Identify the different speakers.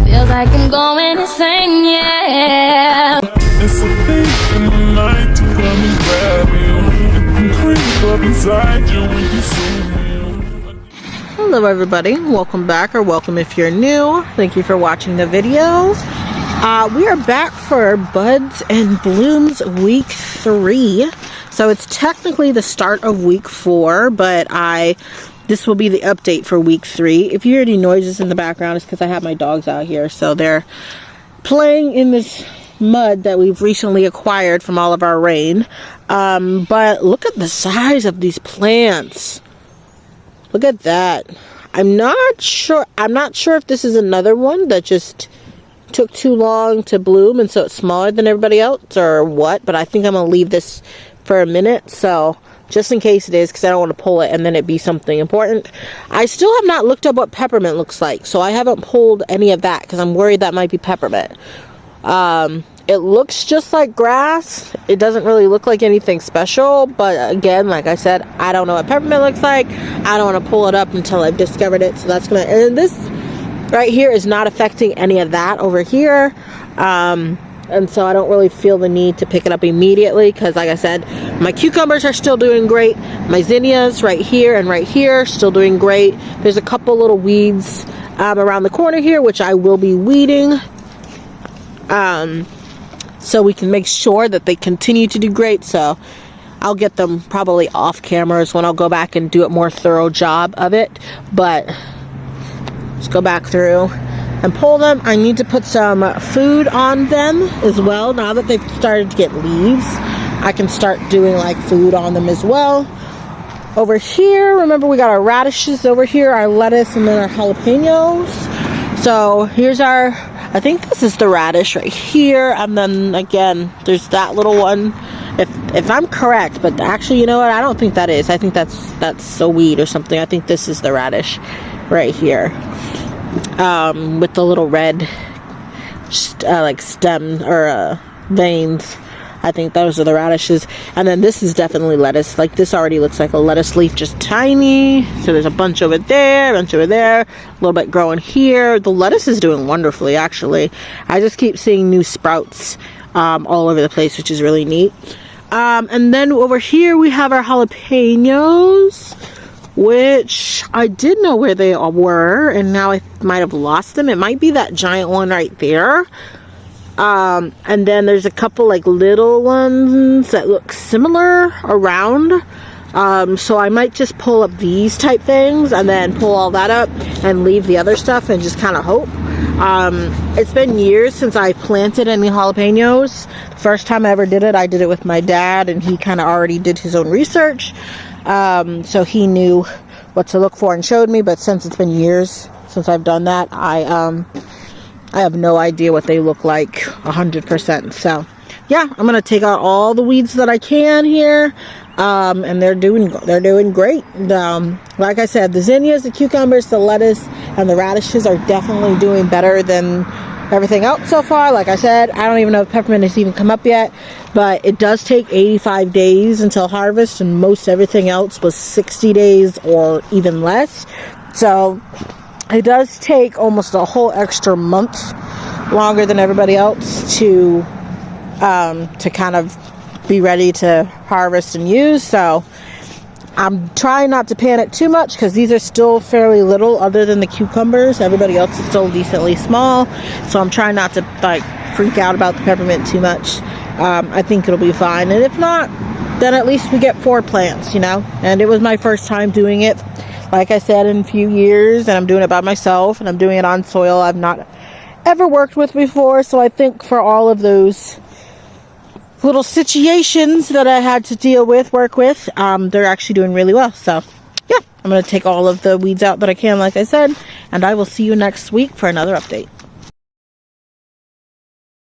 Speaker 1: Feels like I'm going insane, yeah.
Speaker 2: It's a thief in the night to come and grab you and creep up inside you when you see me.
Speaker 3: Hello everybody, welcome back, or welcome if you're new. Thank you for watching the video. We are back for Buds and Blooms week 3. So it's technically the start of week 4, but this will be the update for week 3. If you hear any noises in the background, it's because I have my dogs out here. So they're playing in this mud that we've recently acquired from all of our rain. But look at the size of these plants. Look at that. I'm not sure if this is another one that just took too long to bloom and so it's smaller than everybody else or what, but I think I'm gonna leave this for a minute, so just in case it is, because I don't want to pull it and then it be something important. I still have not looked up what peppermint looks like, so I haven't pulled any of that because I'm worried that might be peppermint. It looks just like grass. It doesn't really look like anything special, but again, like I said, I don't know what peppermint looks like. I don't want to pull it up until I've discovered it, so that's gonna, and this right here is not affecting any of that over here. And so I don't really feel the need to pick it up immediately because, like I said, my cucumbers are still doing great. My zinnias right here and right here still doing great. There's a couple little weeds around the corner here, which I will be weeding. So we can make sure that they continue to do great. So I'll get them probably off cameras when I'll go back and do a more thorough job of it. But let's go back through and pull them. I need to put some food on them as well. Now that they've started to get leaves, I can start doing like food on them as well. Over here, remember we got our radishes over here, our lettuce, and then our jalapenos. So here's our, I think this is the radish right here, and then again there's that little one, if I'm correct, but actually, you know what, I don't think that is. I think that's a weed or something. I think this is the radish right here, with the little red like stem or veins. I think those are the radishes. And then this is definitely lettuce. Like this already looks like a lettuce leaf, just tiny. So there's a bunch over there, a bunch over there, a little bit growing here. The lettuce is doing wonderfully, actually. I just keep seeing new sprouts all over the place, which is really neat. And then over here we have our jalapenos, which I did know where they were, and now I might have lost them. It might be that giant one right there. And then there's a couple like little ones that look similar around. So I might just pull up these type things and then pull all that up and leave the other stuff and just kind of hope. It's been years since I planted any jalapenos. The first time I ever did it, I did it with my dad, and he kind of already did his own research. So he knew what to look for and showed me, but since it's been years since I've done that, I have no idea what they look like 100%. So yeah, I'm gonna take out all the weeds that I can here, and they're doing great. Like I said, the zinnias, the cucumbers, the lettuce, and the radishes are definitely doing better than everything else so far. Like I said, I don't even know if peppermint has even come up yet, but it does take 85 days until harvest, and most everything else was 60 days or even less. So it does take almost a whole extra month longer than everybody else to kind of be ready to harvest and use. So I'm trying not to panic too much because these are still fairly little other than the cucumbers. Everybody else is still decently small. So I'm trying not to like freak out about the peppermint too much. I think it'll be fine. And if not, then at least we get 4 plants, you know. And it was my first time doing it, like I said, in a few years, and I'm doing it by myself, and I'm doing it on soil I've not ever worked with before. So I think for all of those little situations that I had to work with, they're actually doing really well. So yeah, I'm going to take all of the weeds out that I can, like I said, and I will see you next week for another update.